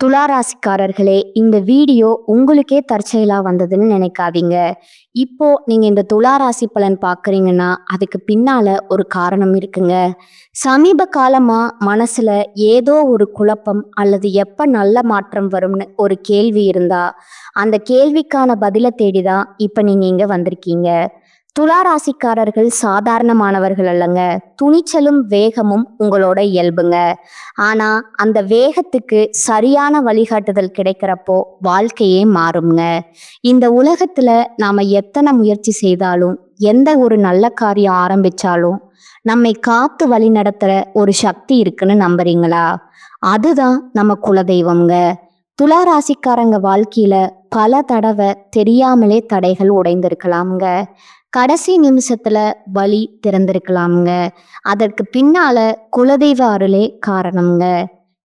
துளாராசிக்காரர்களே, இந்த வீடியோ உங்களுக்கே தற்செயலா வந்ததுன்னு நினைக்காதீங்க. இப்போ நீங்க இந்த துளாராசி பலன் பார்க்குறீங்கன்னா, அதுக்கு பின்னால ஒரு காரணம் இருக்குங்க. சமீப காலமா மனசுல ஏதோ ஒரு குழப்பம் அல்லது எப்ப நல்ல மாற்றம் வரும்னு ஒரு கேள்வி இருந்தா, அந்த கேள்விக்கான பதில தேடி தான் இப்ப நீங்க இங்க வந்திருக்கீங்க. துளாராசிக்காரர்கள் சாதாரணமானவர்கள் அல்லங்க. துணிச்சலும் வேகமும் உங்களோட இயல்புங்க. ஆனா அந்த வேகத்துக்கு சரியான வழிகாட்டுதல் கிடைக்கிறப்போ வாழ்க்கையே மாறுங்க. இந்த உலகத்துல நாம எத்தனை முயற்சி செய்தாலும், எந்த ஒரு நல்ல காரியம் ஆரம்பிச்சாலும் நம்மை காத்து வழி நடத்துற ஒரு சக்தி இருக்குன்னு நம்புறீங்களா? அதுதான் நம்ம குலதெய்வம்ங்க. துளாராசிக்காரங்க வாழ்க்கையில பல தடவை தெரியாமலே தடைகள் உடைந்திருக்கலாம்ங்க. கடைசி நிமிஷத்துல வழி திறந்திருக்கலாம்ங்க. அதற்கு பின்னால குலதெய்வ அருளே காரணம்ங்க.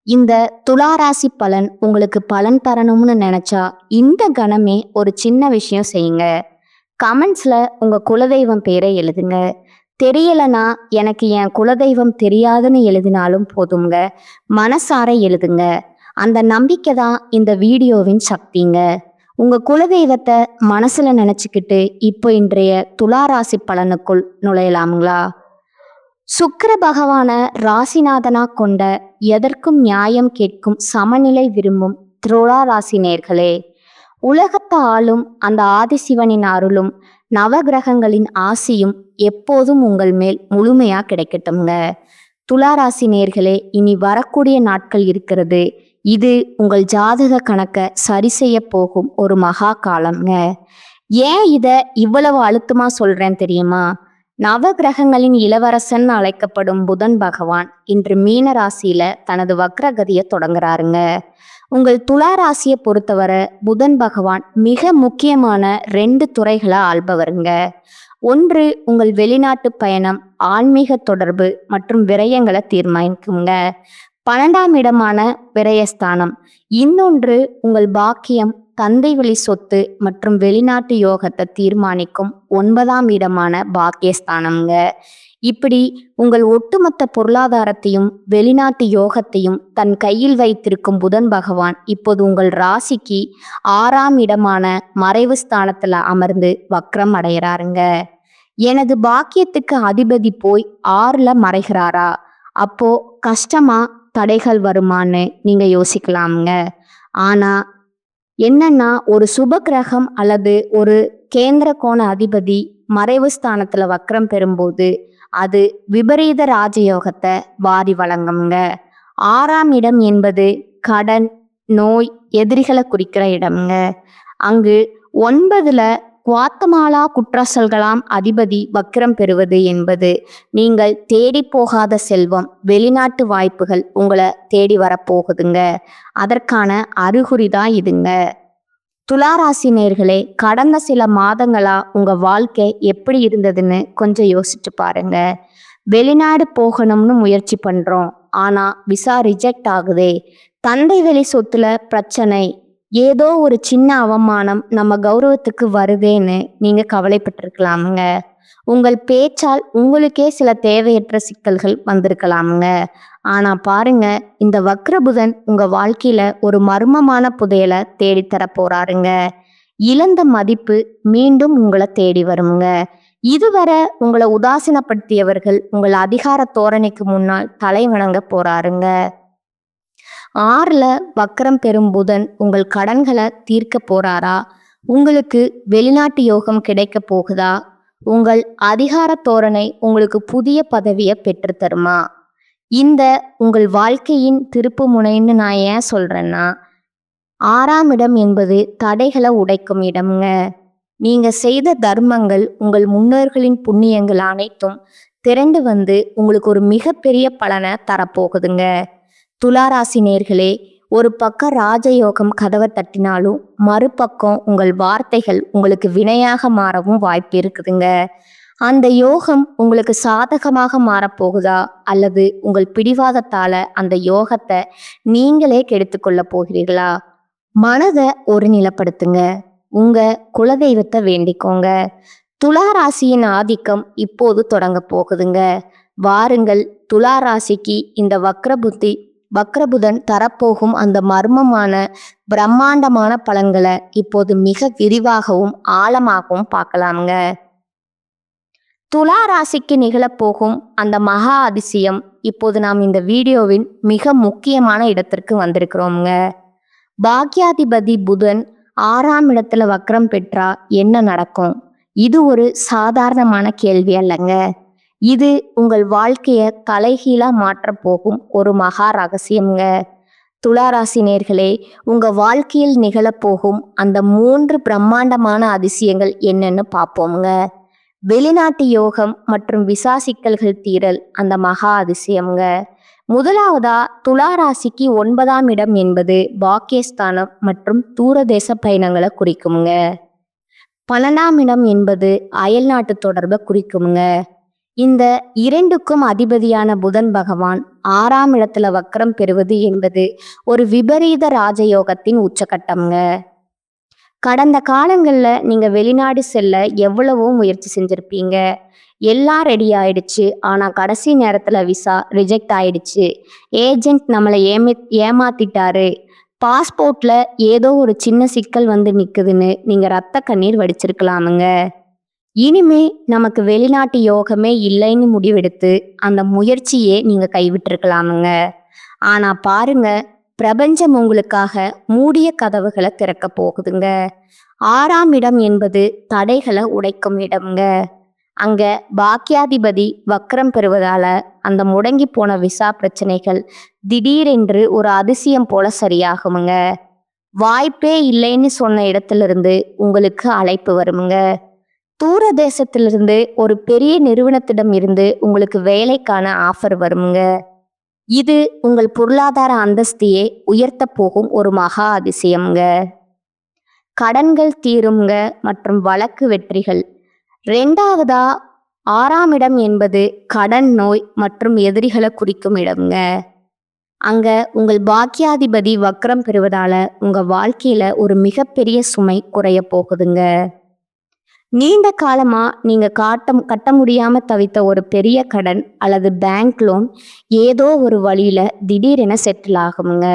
இந்த துளாராசி பலன் உங்களுக்கு பலன் தரணும்னு நினைச்சா இந்த கணமே ஒரு சின்ன விஷயம் செய்யுங்க. கமெண்ட்ஸ்ல உங்க குலதெய்வம் பேரை எழுதுங்க. தெரியலனா எனக்கு என் குலதெய்வம் தெரியாதுன்னு எழுதினாலும் போதுங்க. மனசார எழுதுங்க. அந்த நம்பிக்கை தான் இந்த வீடியோவின் சக்திங்க. உங்க குலதெய்வத்தை மனசுல நினைச்சுக்கிட்டு இப்போ இன்றைய துளாராசி பலனுக்குள் நுழையலாமுங்களா? சுக்கிர பகவான ராசிநாதனா கொண்ட எதற்கும் நியாயம் கேட்கும் சமநிலை விரும்பும் துளாராசி நேர்களே, உலகத்தை ஆளும் அந்த ஆதிசிவனின் அருளும் நவகிரகங்களின் ஆசியும் எப்போதும் உங்கள் மேல் முழுமையா கிடைக்கட்டும்ங்க. துளாராசி நேர்களே, இனி வரக்கூடிய நாட்கள் இருக்கிறது. இது உங்கள் ஜாதக கணக்கை சரி செய்ய போகும் ஒரு மகா காலம்ங்க. ஏன் இதை இவ்வளவு அழுத்தமா சொல்றேன் தெரியுமா? நவகிரகங்களின் இளவரசன் அழைக்கப்படும் புதன் பகவான் இன்று மீன ராசியில தனது வக்ரகதியை தொடங்குறாருங்க. உங்கள் துலா ராசியை பொறுத்தவரை புதன் பகவான் மிக முக்கியமான 2 துறைகளை ஆள்பவருங்க. ஒன்று உங்கள் வெளிநாட்டு பயணம், ஆன்மீக தொடர்பு மற்றும் விரயங்களை தீர்மானிக்குங்க. 12ஆம் இடமான விரயஸ்தானம். இன்னொன்று உங்கள் பாக்கியம், தந்தை வழி சொத்து மற்றும் வெளிநாட்டு யோகத்தை தீர்மானிக்கும் 9ஆம் இடமான பாக்கியஸ்தானம்ங்க. இப்படி உங்கள் ஒட்டுமொத்த பொருளாதாரத்தையும் வெளிநாட்டு யோகத்தையும் தன் கையில் வைத்திருக்கும் புதன் பகவான் இப்போது உங்கள் ராசிக்கு 6ஆம் இடமான மறைவு ஸ்தானத்துல அமர்ந்து வக்ரம் அடைகிறாருங்க. எனது பாக்கியத்துக்கு அதிபதி போய் 6ல மறைகிறாரா, அப்போ கஷ்டமா தடைகள் வருமானு நீங்க யோசிக்கலாமுங்க. ஆனா என்னன்னா, ஒரு சுப கிரகம் அல்லது ஒரு கேந்திர கோண அதிபதி மறைவு ஸ்தானத்துல வக்ரம் பெறும்போது அது விபரீத ராஜயோகத்தை வாரி வழங்குங்க. 6ஆம் இடம் என்பது கடன், நோய், எதிரிகளை குறிக்கிற இடம்ங்க. அங்கு 9ல குவாத்தமாலா குற்றசல்களாம் அதிபதி வக்ரம் பெறுவது என்பது நீங்கள் தேடி போகாத செல்வம், வெளிநாட்டு வாய்ப்புகள் உங்களை தேடி வரப்போகுதுங்க. அதற்கான அறிகுறிதான் இதுங்க. துளாராசி நேர்களே, கடந்த சில மாதங்களா உங்க வாழ்க்கை எப்படி இருந்ததுன்னு கொஞ்சம் யோசிச்சு பாருங்க. வெளிநாடு போகணும்னு முயற்சி பண்றோம், ஆனா விசா ரிஜெக்ட் ஆகுதே. தந்தை வழி சொத்துல பிரச்சனை, ஏதோ ஒரு சின்ன அவமானம் நம்ம கௌரவத்துக்கு வருதேன்னு நீங்க கவலைப்பட்டிருக்கலாமுங்க. உங்கள் பேச்சால் உங்களுக்கே சில தேவையற்ற சிக்கல்கள் வந்திருக்கலாமுங்க. ஆனா பாருங்க, இந்த வக்ரபுதன் உங்க வாழ்க்கையில ஒரு மர்மமான புதையலை தேடித்தர போறாருங்க. இழந்த மதிப்பு மீண்டும் உங்களை தேடி வருங்க. இதுவரை உங்களை உதாசீனப்படுத்தியவர்கள் உங்கள் அதிகார தோரணைக்கு முன்னால் தலை வணங்க போறாருங்க. 6ல வக்ரம் பெறும் புதன் உங்கள் கடன்களை தீர்க்க போறாரா? உங்களுக்கு வெளிநாட்டு யோகம் கிடைக்க போகுதா? உங்கள் அதிகார தோரணை உங்களுக்கு புதிய பதவியை பெற்று தருமா? இந்த உங்கள் வாழ்க்கையின் திருப்பு முனைன்னு நான் ஏன் சொல்றேன்னா, 6ஆம் இடம் என்பது தடைகளை உடைக்கும் இடம்ங்க. நீங்க செய்த தர்மங்கள், உங்கள் முன்னோர்களின் புண்ணியங்கள் அனைத்தும் திரண்டு வந்து உங்களுக்கு ஒரு மிகப்பெரிய பலனை தரப்போகுதுங்க. துளாராசி நேர்களே, ஒரு பக்கம் ராஜயோகம் கதவை தட்டினாலும் மறுபக்கம் உங்கள் வார்த்தைகள் உங்களுக்கு வினையாக மாறவும் வாய்ப்பு இருக்குதுங்க. அந்த யோகம் உங்களுக்கு சாதகமாக மாறப்போகுதா, அல்லது உங்கள் பிடிவாதத்தால அந்த யோகத்தை நீங்களே கெடுத்துக்கொள்ள போகிறீர்களா? மனதை ஒருநிலைப்படுத்துங்க. உங்க குலதெய்வத்தை வேண்டிக்கோங்க. துலா ராசியின் ஆதிக்கம் இப்போது தொடங்க போகுதுங்க. வாருங்கள், துலா ராசிக்கு இந்த வக்ர புத்தி வக்ரபுதன் தரப்போகும் அந்த மர்மமான பிரம்மாண்டமான பலன்களை இப்போது மிக விரிவாகவும் ஆழமாகவும் பார்க்கலாமுங்க. துலா ராசிக்கு நிகழப்போகும் அந்த மகா அதிசயம் இப்போது நாம் இந்த வீடியோவின் மிக முக்கியமான இடத்திற்கு வந்திருக்கிறோமுங்க. பாக்யாதிபதி புதன் 6ஆம் இடத்துல வக்ரம் பெற்றா என்ன நடக்கும்? இது ஒரு சாதாரணமான கேள்வி அல்லங்க. இது உங்கள் வாழ்க்கைய தலைகீழா மாற்றப் போகும் ஒரு மகா ரகசியம்ங்க. துளாராசி நேர்களே, உங்க வாழ்க்கையில் நிகழப்போகும் அந்த 3 பிரம்மாண்டமான அதிசயங்கள் என்னன்னு பார்ப்போமுங்க. வெளிநாட்டு யோகம் மற்றும் விசா சிக்கல்கள் தீரல் அந்த மகா அதிசயம்ங்க. முதலாவதா துளாராசிக்கு 9ஆம் இடம் என்பது பாக்கியஸ்தானம் மற்றும் தூரதேச பயணங்களை குறிக்குமுங்க. 12ஆம் இடம் என்பது அயல்நாட்டு தொடர்பை குறிக்குமுங்க. இந்த இரண்டுக்கும் அதிபதியான புதன் பகவான் 6ஆம் இடத்துல வக்ரம் பெறுவது என்பது ஒரு விபரீத ராஜயோகத்தின் உச்சகட்டம்ங்க. கடந்த காலங்களில் நீங்கள் வெளிநாடு செல்ல எவ்வளவோ முயற்சி செஞ்சுருப்பீங்க. எல்லாம் ரெடி ஆயிடுச்சு, ஆனால் கடைசி நேரத்தில் விசா ரிஜெக்ட் ஆயிடுச்சு. ஏஜென்ட் நம்மளை ஏமாத்திட்டாரு. பாஸ்போர்ட்டில் ஏதோ ஒரு சின்ன சிக்கல் வந்து நிற்குதுன்னு நீங்கள் ரத்த கண்ணீர் வடிச்சிருக்கலாமுங்க. இனிமே நமக்கு வெளிநாட்டு யோகமே இல்லைன்னு முடிவெடுத்து அந்த முயற்சியே நீங்கள் கைவிட்டிருக்கலாமுங்க. ஆனால் பாருங்க, பிரபஞ்சம் உங்களுக்காக மூடிய கதவுகளை திறக்க போகுதுங்க. 6ஆம் இடம் என்பது தடைகளை உடைக்கும் இடம்ங்க. அங்க பாக்கியாதிபதி வக்ரம் பெறுவதால அந்த முடங்கி போன விசா பிரச்சனைகள் திடீரென்று ஒரு அதிசயம் போல சரியாகுமுங்க. வாய்ப்பே இல்லைன்னு சொன்ன இடத்திலிருந்து உங்களுக்கு அழைப்பு வருமுங்க. தூர தேசத்திலிருந்து ஒரு பெரிய நிறுவனத்திடம் இருந்து உங்களுக்கு வேலைக்கான ஆஃபர் வருமுங்க. இது உங்கள் பொருளாதார அந்தஸ்தையே உயர்த்த போகும் ஒரு மகா அதிசயம்ங்க. கடன்கள் தீருங்க மற்றும் வழக்கு வெற்றிகள். 2ஆவதா 6ஆம் இடம் என்பது கடன், நோய் மற்றும் எதிரிகளை குறிக்கும் இடம்ங்க. அங்க உங்கள் பாக்கியாதிபதி வக்ரம் பெறுவதால உங்க வாழ்க்கையில ஒரு மிகப்பெரிய சுமை குறைய போகுதுங்க. நீண்ட காலமா நீங்க கட்ட முடியாம தவித்த ஒரு பெரிய கடன் அல்லது பேங்க் லோன் ஏதோ ஒரு வழியில திடீரென செட்டில் ஆகுங்க.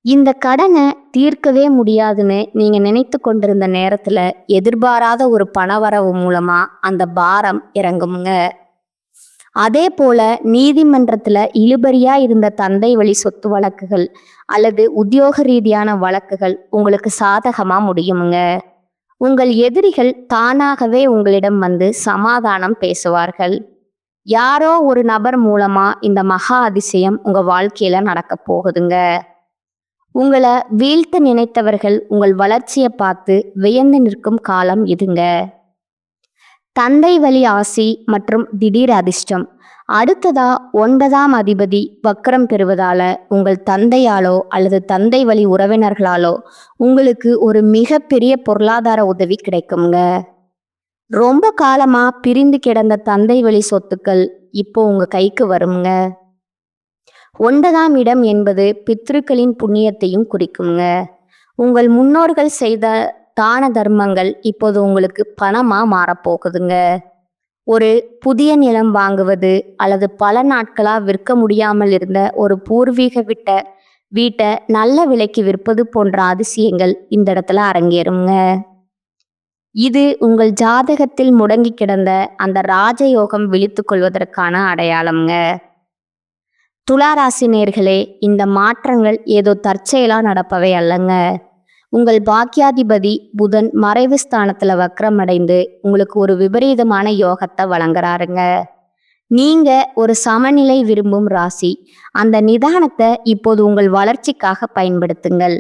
இந்த கடனை தீர்க்கவே முடியாதுன்னு நீங்க நினைத்து கொண்டிருந்த நேரத்துல எதிர்பாராத ஒரு பணவரவு மூலமா அந்த பாரம் இறங்குமுங்க. அதே போல நீதிமன்றத்துல இழுபறியா இருந்த தந்தை வழி சொத்து வழக்குகள் அல்லது உத்தியோக ரீதியான வழக்குகள் உங்களுக்கு சாதகமா முடியுமுங்க. உங்கள் எதிரிகள் தானாகவே உங்களிடம் வந்து சமாதானம் பேசுவார்கள். யாரோ ஒரு நபர் மூலமா இந்த மகா அதிசயம் உங்க வாழ்க்கையில நடக்க போகுதுங்க. உங்களை வீழ்த்த நினைத்தவர்கள் உங்கள் வளர்ச்சியை பார்த்து வியந்து நிற்கும் காலம் இதுங்க. தந்தை வழி ஆசி மற்றும் திடீர் அதிர்ஷ்டம். அடுத்ததா 9ஆம் அதிபதி வக்ரம் பெறுவதால உங்கள் தந்தையாலோ அல்லது தந்தை வழி உறவினர்களாலோ உங்களுக்கு ஒரு மிகப்பெரிய பொருளாதார உதவி கிடைக்குங்க. ரொம்ப காலமா பிரிந்து கிடந்த தந்தை வழி சொத்துக்கள் இப்போ உங்க கைக்கு வருங்க. 9ஆம் இடம் என்பது பித்ருக்களின் புண்ணியத்தையும் குறிக்குங்க. உங்கள் முன்னோர்கள் செய்த தான தர்மங்கள் இப்போது உங்களுக்கு பணமா மாறப்போகுதுங்க. ஒரு புதிய நிலம் வாங்குவது அல்லது பல நாட்களா விற்க முடியாமல் இருந்த ஒரு பூர்வீக வீட்டை நல்ல விலைக்கு விற்பது போன்ற அதிசயங்கள் இந்த இடத்துல அரங்கேறுங்க. இது உங்கள் ஜாதகத்தில் முடங்கி கிடந்த அந்த ராஜயோகம் விழித்து கொள்வதற்கான அடையாளம்ங்க. துளாராசி நேர்களே, இந்த மாற்றங்கள் ஏதோ தற்செயலா நடப்பவை அல்லங்க. உங்கள் பாக்கியாதிபதி புதன் மறைவு ஸ்தானத்துல வக்ரம் அடைந்து உங்களுக்கு ஒரு விபரீதமான யோகத்தை வழங்குறாருங்க. நீங்க ஒரு சமநிலை விரும்பும் ராசி. அந்த நிதானத்தை இப்போது உங்கள் வளர்ச்சிக்காக பயன்படுத்துங்கள்.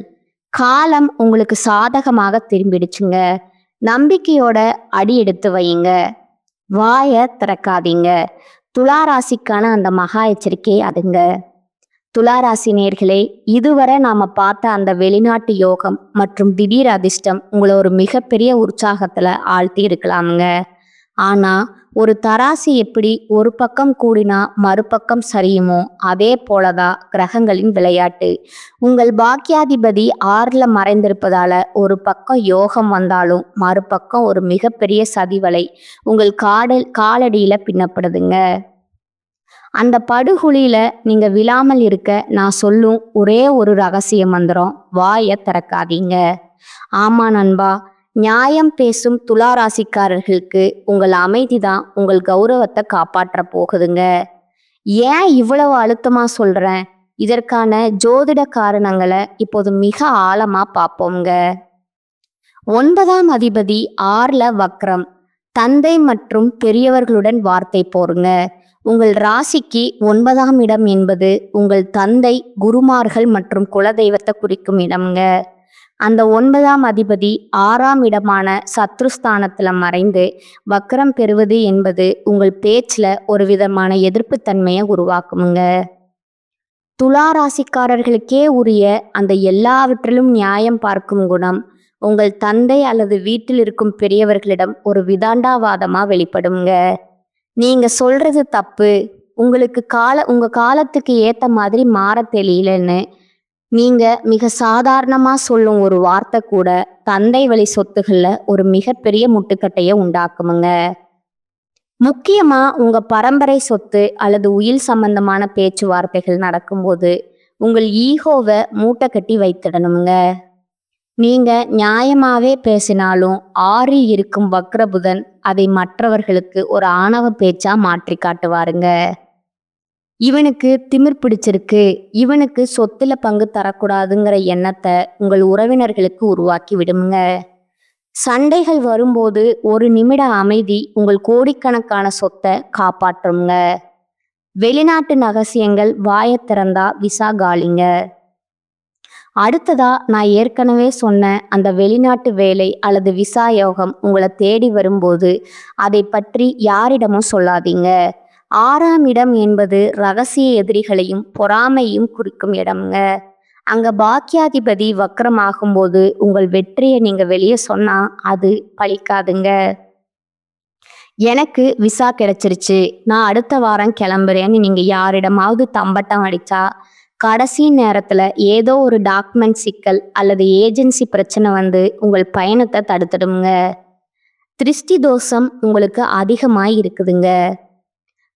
காலம் உங்களுக்கு சாதகமாக திரும்பிடுச்சுங்க. நம்பிக்கையோட அடி எடுத்து வையுங்க. வாயை திறக்காதீங்க. துளாராசிக்கான அந்த மகா எச்சரிக்கை அதுங்க. துளாராசி நேர்களே, இதுவரை நாம பார்த்த அந்த வெளிநாட்டு யோகம் மற்றும் திடீர் அதிர்ஷ்டம் உங்களை ஒரு மிகப்பெரிய உற்சாகத்துல ஆழ்த்தி இருக்கலாமுங்க. ஆனா ஒரு தராசு எப்படி ஒரு பக்கம் கூடினா மறுபக்கம் சரியுமோ அதே போலதான் கிரகங்களின் விளையாட்டு. உங்கள் பாக்கியாதிபதி 6ல மறைந்திருப்பதால ஒரு பக்கம் யோகம் வந்தாலும் மறுபக்கம் ஒரு மிகப்பெரிய சதிவலை உங்கள் காலடியில பின்னப்படுதுங்க. அந்த படுகுழியில நீங்க விழாமல் இருக்க நான் சொல்லும் ஒரே ஒரு ரகசிய மந்திரம், வாயை திறக்காதீங்க. ஆமா நண்பா, நியாயம் பேசும் துலா ராசிக்காரர்களுக்கு உங்கள் அமைதிதான் உங்கள் கௌரவத்தை காப்பாற்ற போகுதுங்க. ஏன் இவ்வளவு அழுத்தமா சொல்றேன்? இதற்கான ஜோதிட காரணங்களை இப்போது மிக ஆழமா பார்ப்போங்க. 9ஆம் அதிபதி 6ல வக்ரம், தந்தை மற்றும் பெரியவர்களுடன் வார்த்தை போருங்க. உங்கள் ராசிக்கு 9ஆம் இடம் என்பது உங்கள் தந்தை, குருமார்கள் மற்றும் குலதெய்வத்தை குறிக்கும் இடம்ங்க. அந்த 9ஆம் அதிபதி 6ஆம் இடமான சத்ருஸ்தானத்துல மறைந்து வக்ரம் பெறுவது என்பது உங்கள் பேச்சுல ஒரு விதமான எதிர்ப்புத்தன்மையை உருவாக்குமுங்க. துலா ராசிக்காரர்களுக்கே உரிய அந்த எல்லாவற்றிலும் நியாயம் பார்க்கும் குணம் உங்கள் தந்தை அல்லது வீட்டில் இருக்கும் பெரியவர்களிடம் ஒரு விதாண்டாவாதமா வெளிப்படுங்க. நீங்க சொல்றது தப்பு, உங்க காலத்துக்கு ஏத்த மாதிரி மாற தெரியலன்னு நீங்க மிக சாதாரணமா சொல்லும் ஒரு வார்த்தை கூட தந்தை வழி சொத்துகள்ல ஒரு மிகப்பெரிய முட்டுக்கட்டையை உண்டாக்குமுங்க. முக்கியமா உங்க பரம்பரை சொத்து அல்லது உயில் சம்பந்தமான பேச்சுவார்த்தைகள் நடக்கும்போது உங்கள் ஈகோவை மூட்டை கட்டி வைத்திடணுங்க. நீங்க நியாயமாவே பேசினாலும் 6ல் இருக்கும் வக்ரபுதன் அதை மற்றவர்களுக்கு ஒரு ஆணவ பேச்சா மாற்றி காட்டுவாருங்க. இவனுக்கு திமிர் பிடிச்சிருக்கு, இவனுக்கு சொத்துல பங்கு தரக்கூடாதுங்கிற எண்ணத்தை உங்கள் உறவினர்களுக்கு உருவாக்கி விடுங்க. சண்டைகள் வரும்போது ஒரு நிமிட அமைதி உங்கள் கோடிக்கணக்கான சொத்தை காப்பாற்றுங்க. வெளிநாட்டு ரகசியங்கள் வாயை திறந்தா விசா காலிங்க. அடுத்ததா நான் ஏற்கனவே சொன்ன அந்த வெளிநாட்டு வேலை அல்லது விசா யோகம் உங்களை தேடி வரும்போது அதை பற்றி யாரிடமும் சொல்லாதீங்க. 6ஆம் இடம் என்பது ரகசிய எதிரிகளையும் பொறாமையும் குறிக்கும் இடம்ங்க. அங்க பாக்கியாதிபதி வக்ரமாகும் போது உங்கள் வெற்றியை நீங்க வெளியே சொன்னா அது பலிக்காதுங்க. எனக்கு விசா கிடைச்சிருச்சு, நான் அடுத்த வாரம் கிளம்புறேன்னு நீங்க யாரிடமாவது தம்பட்டம் அடிச்சா கடைசி நேரத்துல ஏதோ ஒரு டாக்குமெண்ட் சிக்கல் அல்லது ஏஜென்சி பிரச்சனை வந்து உங்கள் பயணத்தை தடுத்துடுங்க. திருஷ்டி தோஷம் உங்களுக்கு அதிகமாய் இருக்குதுங்க.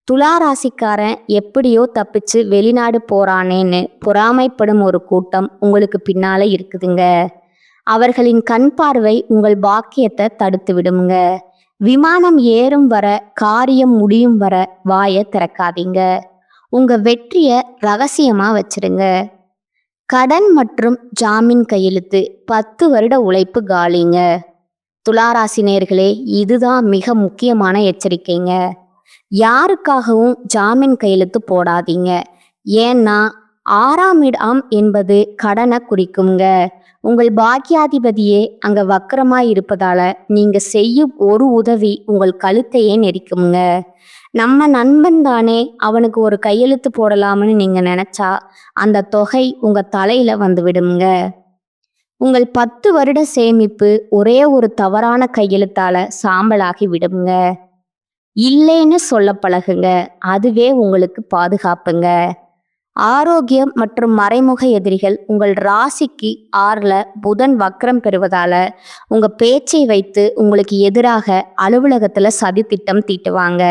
துலா ராசிக்காரன் எப்படியோ தப்பிச்சு வெளிநாடு போறானேன்னு பொறாமைப்படும் ஒரு கூட்டம் உங்களுக்கு பின்னால இருக்குதுங்க. அவர்களின் கண் பார்வை உங்கள் பாக்கியத்தை தடுத்து விடுங்க. விமானம் ஏறும் வர, காரியம் முடியும் வர வாயை திறக்காதீங்க. உங்க வெற்றிய ரகசியமா வச்சிருங்க. கடன் மற்றும் ஜாமீன் கையெழுத்து 10 வருட உழைப்பு காலிங்க. துளாராசி நேயர்களே, இதுதான் மிக முக்கியமான எச்சரிக்கைங்க. யாருக்காகவும் ஜாமீன் கையெழுத்து போடாதீங்க. ஏன்னா 6ஆம் இடம் என்பது கடனை குறிக்குங்க. உங்கள் பாக்கியாதிபதியே அங்க வக்கரமாய் இருப்பதால நீங்க செய்யும் ஒரு உதவி உங்கள் கழுத்தையே நெரிக்குங்க. நம்ம நண்பன் தானே, அவனுக்கு ஒரு கையெழுத்து போடலாம்னு நீங்க நினைச்சா அந்த தொகை உங்க தலையில வந்து விடுங்க. உங்கள் 10 வருட சேமிப்பு ஒரே ஒரு தவறான கையெழுத்தால சாம்பலாகி விடுங்க. இல்லைன்னு சொல்ல பழகுங்க, அதுவே உங்களுக்கு பாதுகாப்புங்க. ஆரோக்கியம் மற்றும் மறைமுக எதிரிகள் உங்கள் ராசிக்கு 6ல புதன் வக்ரம் பெறுவதால உங்க பேச்சை வைத்து உங்களுக்கு எதிராக அலுவலகத்துல சதி திட்டம் தீட்டுவாங்க.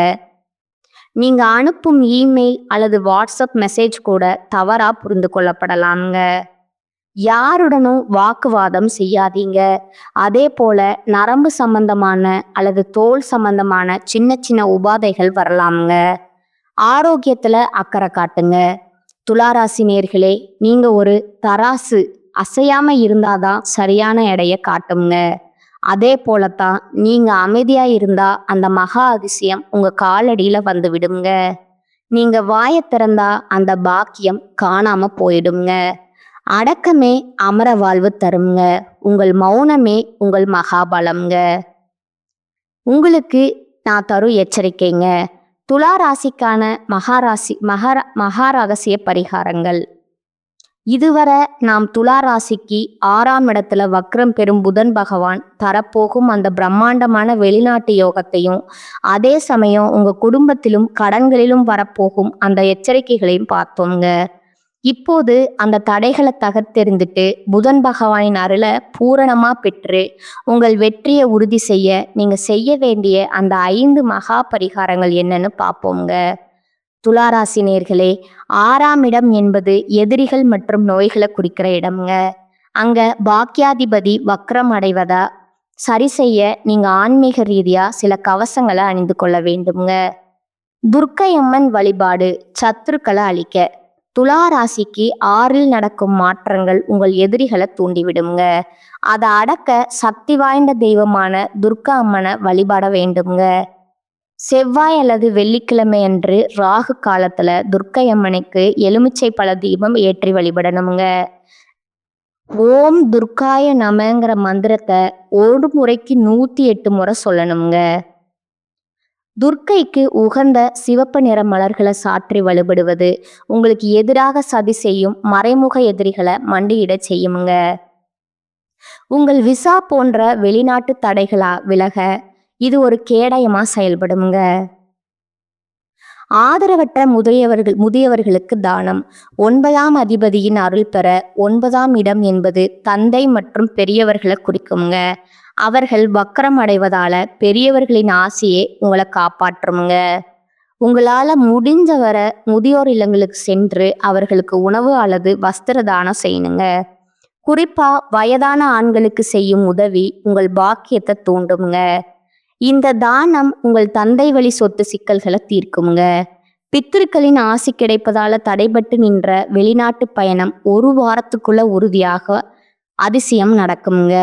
நீங்க அனுப்பும் இமெயில் அல்லது வாட்ஸ்அப் மெசேஜ் கூட தவறா புரிந்து கொள்ளப்படலாம்ங்க. யாருடனும் வாக்குவாதம் செய்யாதீங்க. அதே போல நரம்பு சம்பந்தமான அல்லது தோல் சம்பந்தமான சின்ன சின்ன உபாதைகள் வரலாம்ங்க. ஆரோக்கியத்துல அக்கறை காட்டுங்க. துளாராசி நேயர்களே, நீங்க ஒரு தராசு, அசையாம இருந்தாதான் சரியான எடையை காட்டுங்க. அதே போலத்தான் நீங்க அமைதியா இருந்தா அந்த மகா அதிசயம் உங்க காலடியில வந்து விடுங்க. நீங்க வாயை திறந்தா அந்த பாக்கியம் காணாம போயிடுங்க. அடக்கமே அமர வாழ்வு தருங்க. உங்கள் மௌனமே உங்கள் மகாபலம்ங்க. உங்களுக்கு நான் தரும் எச்சரிக்கைங்க. துலா ராசிக்கான மகாரகசிய பரிகாரங்கள். இதுவரை நாம் துலா ராசிக்கு 6ஆம் இடத்துல வக்ரம் பெறும் புதன் பகவான் தரப்போகும் அந்த பிரம்மாண்டமான வெளிநாட்டு யோகத்தையும், அதே சமயம் உங்க குடும்பத்திலும் கடன்களிலும் வரப்போகும் அந்த எச்சரிக்கைகளையும் பார்த்தோங்க. இப்போது அந்த தடைகளை தகர்த்தெறிந்துட்டு புதன் பகவானின் அருளை பூரணமா பெற்று உங்கள் வெற்றியை உறுதி செய்ய நீங்க செய்ய வேண்டிய அந்த 5 மகா பரிகாரங்கள் என்னன்னு பார்ப்போங்க. துளாராசி நேர்களே, 6ஆம் இடம் என்பது எதிரிகள் மற்றும் நோய்களை குறிக்கிற இடம்ங்க. அங்க பாக்கியாதிபதி வக்ரம் அடைவதா சரி செய்ய நீங்க ஆன்மீக ரீதியா சில கவசங்களை அணிந்து கொள்ள வேண்டும்ங்க. துர்க்கையம்மன் வழிபாடு சத்துருக்களை அழிக்க. துலா ராசிக்கு 6ல் நடக்கும் மாற்றங்கள் உங்கள் எதிரிகளை தூண்டிவிடுங்க. அதை அடக்க சக்தி வாய்ந்த தெய்வமான துர்க்கா அம்மனை வழிபாட வேண்டுங்க. செவ்வாய் அல்லது வெள்ளிக்கிழமை அன்று ராகு காலத்துல துர்க்கை அம்மனுக்கு எலுமிச்சை பழ தீபம் ஏற்றி வழிபடணுங்க. ஓம் துர்காய நமங்கிற மந்திரத்தை ஒரு முறைக்கு 108 முறை சொல்லணுங்க. துர்க்கைக்கு உகந்த சிவப்பு நிற மலர்களை சாற்றி வழிபடுவது உங்களுக்கு எதிராக சதி செய்யும் மறைமுக எதிரிகளை மண்டியிட செய்யுங்க. உங்கள் விசா போன்ற வெளிநாட்டு தடைகளா விலக இது ஒரு கேடயமா செயல்படுங்க. ஆதரவற்ற முதியவர்களுக்கு தானம். 9ஆம் அதிபதியின் அருள் பெற 9ஆம் இடம் என்பது தந்தை மற்றும் பெரியவர்களை குறிக்குங்க. அவர்கள் வக்கரம் அடைவதால பெரியவர்களின் ஆசையே உங்களை காப்பாற்றுமுங்க. உங்களால முடிஞ்சவரை முதியோர் இல்லங்களுக்கு சென்று அவர்களுக்கு உணவு அல்லது வஸ்திர தானம் செய்யணுங்க. குறிப்பா வயதான ஆண்களுக்கு செய்யும் உதவி உங்கள் பாக்கியத்தை தூண்டுங்க. இந்த தானம் உங்கள் தந்தை வழி சொத்து சிக்கல்களை தீர்க்குங்க. பித்திருக்களின் ஆசி கிடைப்பதால தடைபட்டு நின்ற வெளிநாட்டு பயணம் 1 வாரத்துக்குள்ள உறுதியாக அதிசயம் நடக்குங்க.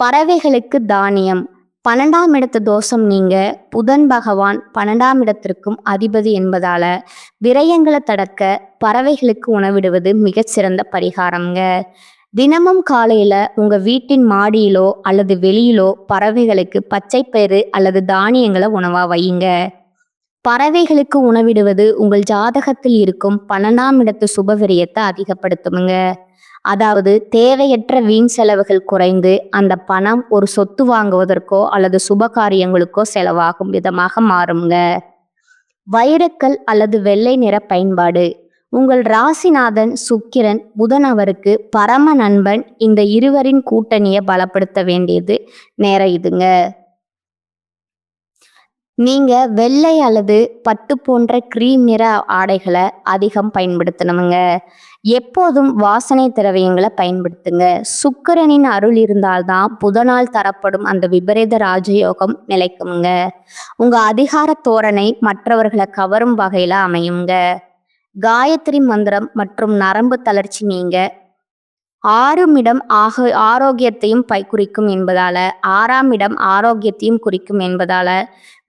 பறவைகளுக்கு தானியம். 12ஆம் இடத்து தோஷம் நீங்க புதன் பகவான் 12ஆம் இடத்திற்கும் அதிபதி என்பதால விரயங்களை தடுக்க பறவைகளுக்கு உணவிடுவது மிகச்சிறந்த பரிகாரம்ங்க. தினமும் காலையில உங்க வீட்டின் மாடியிலோ அல்லது வெளியிலோ பறவைகளுக்கு பச்சைப்பயிறு அல்லது தானியங்களை உணவா வையுங்க. பறவைகளுக்கு உணவிடுவது உங்கள் ஜாதகத்தில் இருக்கும் 12ஆம் இடத்து சுபவிரயத்தை அதிகப்படுத்துமுங்க. அதாவது தேவையற்ற வீண் செலவுகள் குறைந்து அந்த பணம் ஒரு சொத்து வாங்குவதற்கோ அல்லது சுப காரியங்களுக்கோ செலவாகும் விதமாக மாறுங்க. வைரக்கல் அல்லது வெள்ளை நிற பயன்பாடு. உங்கள் ராசிநாதன் சுக்கிரன் புதன் அவருக்கு பரம நண்பன். இந்த இருவரின் கூட்டணியை பலப்படுத்த வேண்டியது நேரம் இதுங்க. நீங்க வெள்ளை அல்லது பட்டு போன்ற கிரீம் நிற ஆடைகளை அதிகம் பயன்படுத்தணுங்க. எப்போதும் வாசனை திரவியங்களை பயன்படுத்துங்க. சுக்கிரனின் அருள் இருந்தால்தான் புதனால் தரப்படும் அந்த விபரீத ராஜயோகம் நிலைக்குங்க. உங்க அதிகார தோரணை மற்றவர்களை கவரும் வகையில அமையுங்க. காயத்ரி மந்திரம் மற்றும் நரம்பு தளர்ச்சி நீங்க 6ஆம் இடம் ஆரோக்கியத்தையும் குறிக்கும் என்பதால 6ஆம் இடம் ஆரோக்கியத்தையும் குறிக்கும் என்பதால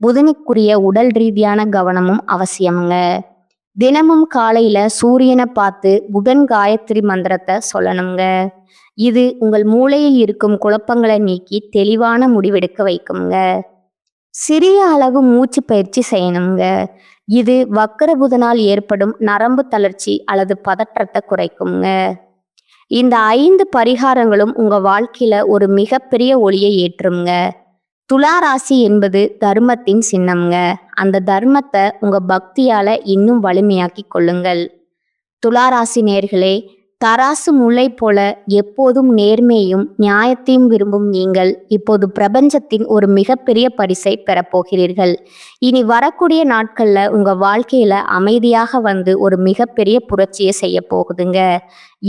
புதனுக்குரிய உடல் ரீதியான கவனமும் அவசியமுங்க. தினமும் காலையில சூரியனை பார்த்து புதன் காயத்ரி மந்திரத்தை சொல்லணுங்க. இது உங்கள் மூளையில் இருக்கும் குழப்பங்களை நீக்கி தெளிவான முடிவெடுக்க வைக்குங்க. சிறிய அளவு மூச்சு பயிற்சி செய்யணுங்க. இது வக்கர புதனால் ஏற்படும் நரம்பு தளர்ச்சி அல்லது பதற்றத்தை குறைக்குங்க. இந்த 5 பரிகாரங்களும் உங்க வாழ்க்கையில ஒரு மிகப்பெரிய ஒளியை ஏற்றுங்க. துலா ராசி என்பது தர்மத்தின் சின்னம்ங்க. அந்த தர்மத்தை உங்க பக்தியால இன்னும் வலிமையாக்கி கொள்ளுங்கள். துலா ராசி நேர்களே, தராசு முல்லை போல எப்போதும் நேர்மையும் நியாயத்தையும் விரும்பும் நீங்கள் இப்போது பிரபஞ்சத்தின் ஒரு மிகப்பெரிய பரிசை பெறப்போகிறீர்கள். இனி வரக்கூடிய நாட்கள்ல உங்க வாழ்க்கையில அமைதியாக வந்து ஒரு மிகப்பெரிய புரட்சியை செய்ய போகுதுங்க.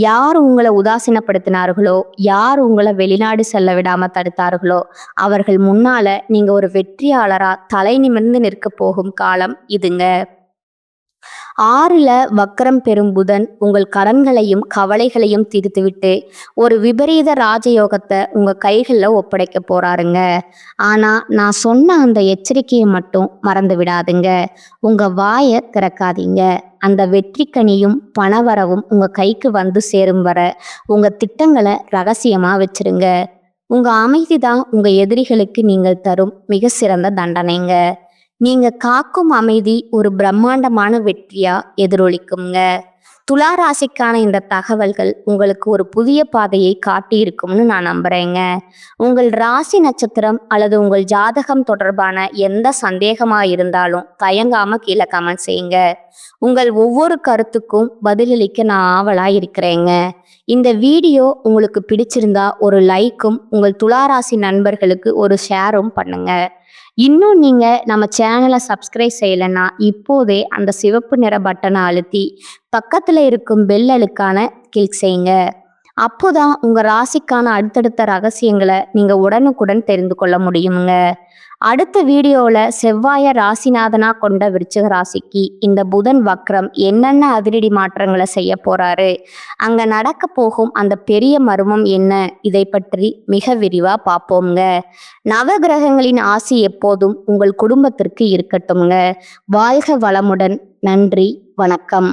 யார் உங்களை உதாசீனப்படுத்தினார்களோ, யார் உங்களை வெளிநாடு செல்ல விடாம தடுத்தார்களோ அவர்கள் முன்னால நீங்க ஒரு வெற்றியாளரா தலை நிமிர்ந்து நிற்க போகும் காலம் இதுங்க. 6ல் வக்கரம் பெறும் புதன் உங்கள் கடன்களையும் கவலைகளையும் தீர்த்துவிட்டு ஒரு விபரீத ராஜயோகத்தை உங்க கைகளில் ஒப்படைக்க போறாருங்க. ஆனா நான் சொன்ன அந்த எச்சரிக்கையை மட்டும் மறந்து விடாதுங்க. உங்க வாயை திறக்காதீங்க. அந்த வெற்றிக்கனியும் பணவரவும் உங்க கைக்கு வந்து சேரும் வர உங்க திட்டங்களை ரகசியமா வச்சிருங்க. உங்க அமைதி தான் உங்க எதிரிகளுக்கு நீங்கள் தரும் மிக சிறந்த தண்டனைங்க. நீங்க காக்கும் அமைதி ஒரு பிரம்மாண்டமான வெற்றியா எதிரொலிக்குங்க. துலா ராசிக்கான இந்த தகவல்கள் உங்களுக்கு ஒரு புதிய பாதையை காட்டியிருக்கும்னு நான் நம்புறேங்க. உங்கள் ராசி நட்சத்திரம் அல்லது உங்கள் ஜாதகம் தொடர்பான எந்த சந்தேகமா இருந்தாலும் தயங்காம கீழே கமெண்ட் செய்யுங்க. உங்கள் ஒவ்வொரு கருத்துக்கும் பதிலளிக்க நான் ஆவலா இருக்கிறேங்க. இந்த வீடியோ உங்களுக்கு பிடிச்சிருந்தா ஒரு லைக்கும் உங்கள் துலா ராசி நண்பர்களுக்கு ஒரு ஷேரும் பண்ணுங்க. இன்னும் நீங்க நம்ம சேனலை சப்ஸ்கிரைப் செய்யலைன்னா இப்போதே அந்த சிவப்பு நிற பட்டனை அழுத்தி பக்கத்துல இருக்கும் பெல் ஐகானை கிளிக் செய்யுங்க. அப்போதான் உங்க ராசிக்கான அடுத்தடுத்த ரகசியங்களை நீங்க உடனுக்குடன் தெரிந்து கொள்ள முடியுங்க. அடுத்த வீடியோல செவ்வாய ராசிநாதனா கொண்ட விருச்சிக ராசிக்கு இந்த புதன் வக்ரம் என்னென்ன அதிரடி மாற்றங்களை செய்ய போறாரு, அங்க நடக்க போகும் அந்த பெரிய மர்மம் என்ன, இதை பற்றி மிக விரிவா பார்ப்போம்ங்க. நவகிரகங்களின் ஆசி எப்போதும் உங்கள் குடும்பத்திற்கு இருக்கட்டும்ங்க. வாழ்க வளமுடன். நன்றி, வணக்கம்.